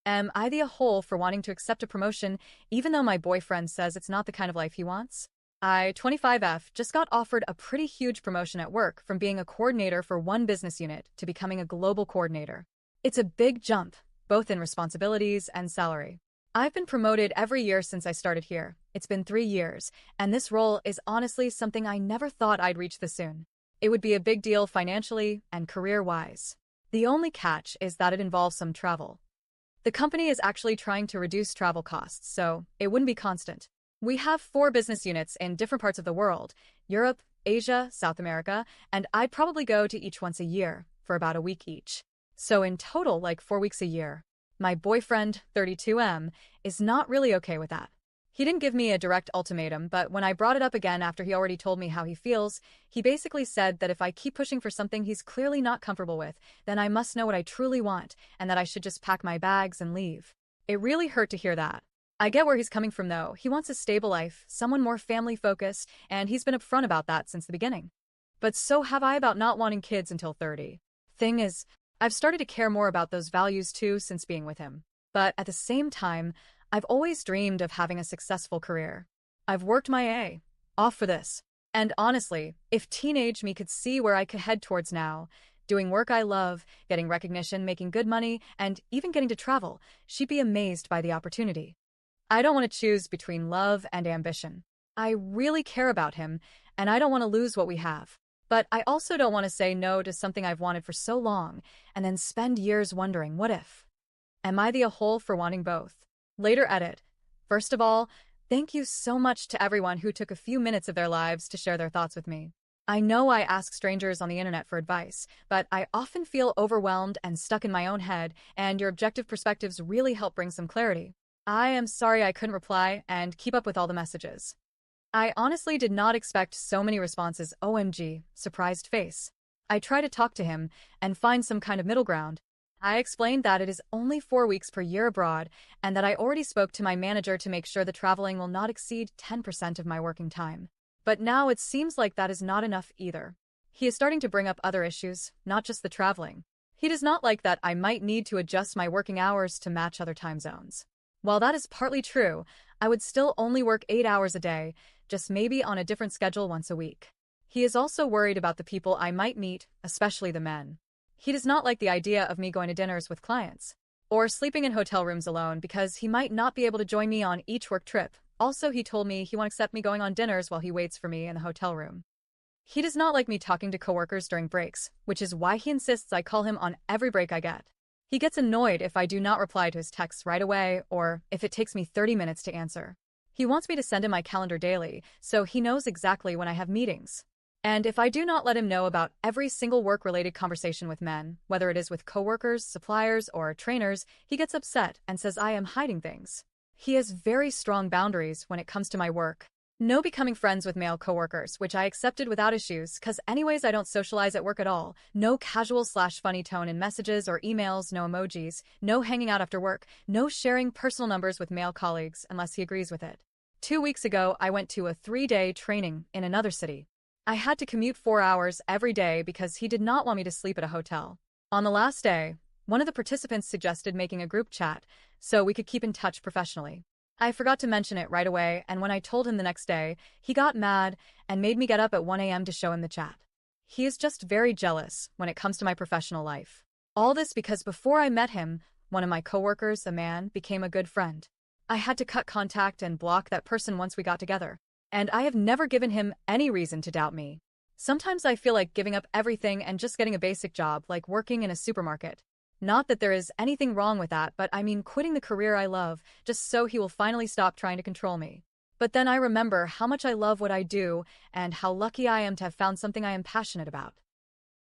Am I the a-hole for wanting to accept a promotion even though my boyfriend says it's not the kind of life he wants? I, 25F, just got offered a pretty huge promotion at work from being a coordinator for one business unit to becoming a global coordinator. It's a big jump, both in responsibilities and salary. I've been promoted every year since I started here. It's been 3 years, and this role is honestly something I never thought I'd reach this soon. It would be a big deal financially and career-wise. The only catch is that it involves some travel. The company is actually trying to reduce travel costs, so it wouldn't be constant. We have 4 business units in different parts of the world: Europe, Asia, South America, and I'd probably go to each once a year, for about a week each. So in total, like 4 weeks a year. My boyfriend, 32M, is not really okay with that. He didn't give me a direct ultimatum, but when I brought it up again after he already told me how he feels, he basically said that if I keep pushing for something he's clearly not comfortable with, then I must know what I truly want, and that I should just pack my bags and leave. It really hurt to hear that. I get where he's coming from though. He wants a stable life, someone more family-focused, and he's been upfront about that since the beginning. But so have I about not wanting kids until 30. Thing is, I've started to care more about those values too since being with him. But at the same time, I've always dreamed of having a successful career. I've worked my off for this. And honestly, if teenage me could see where I could head towards now, doing work I love, getting recognition, making good money, and even getting to travel, she'd be amazed by the opportunity. I don't want to choose between love and ambition. I really care about him, and I don't want to lose what we have. But I also don't want to say no to something I've wanted for so long, and then spend years wondering, what if? Am I the a-hole for wanting both? Later edit. First of all, thank you so much to everyone who took a few minutes of their lives to share their thoughts with me. I know I ask strangers on the internet for advice, but I often feel overwhelmed and stuck in my own head, and your objective perspectives really help bring some clarity. I am sorry I couldn't reply and keep up with all the messages. I honestly did not expect so many responses. OMG, surprised face. I try to talk to him and find some kind of middle ground. I explained that it is only 4 weeks per year abroad and that I already spoke to my manager to make sure the traveling will not exceed 10% of my working time. But now it seems like that is not enough either. He is starting to bring up other issues, not just the traveling. He does not like that I might need to adjust my working hours to match other time zones. While that is partly true, I would still only work 8 hours a day, just maybe on a different schedule once a week. He is also worried about the people I might meet, especially the men. He does not like the idea of me going to dinners with clients, or sleeping in hotel rooms alone because he might not be able to join me on each work trip. Also, he told me he won't accept me going on dinners while he waits for me in the hotel room. He does not like me talking to coworkers during breaks, which is why he insists I call him on every break I get. He gets annoyed if I do not reply to his texts right away or if it takes me 30 minutes to answer. He wants me to send him my calendar daily, so he knows exactly when I have meetings. And if I do not let him know about every single work-related conversation with men, whether it is with coworkers, suppliers, or trainers, he gets upset and says I am hiding things. He has very strong boundaries when it comes to my work. No becoming friends with male coworkers, which I accepted without issues, cause anyways I don't socialize at work at all. No casual/funny tone in messages or emails, no emojis, no hanging out after work, no sharing personal numbers with male colleagues unless he agrees with it. 2 weeks ago, I went to a 3-day training in another city. I had to commute 4 hours every day because he did not want me to sleep at a hotel. On the last day, one of the participants suggested making a group chat so we could keep in touch professionally. I forgot to mention it right away, and when I told him the next day, he got mad and made me get up at 1 a.m. to show him the chat. He is just very jealous when it comes to my professional life. All this because before I met him, one of my coworkers, a man, became a good friend. I had to cut contact and block that person once we got together. And I have never given him any reason to doubt me. Sometimes I feel like giving up everything and just getting a basic job, like working in a supermarket. Not that there is anything wrong with that, but I mean quitting the career I love, just so he will finally stop trying to control me. But then I remember how much I love what I do, and how lucky I am to have found something I am passionate about.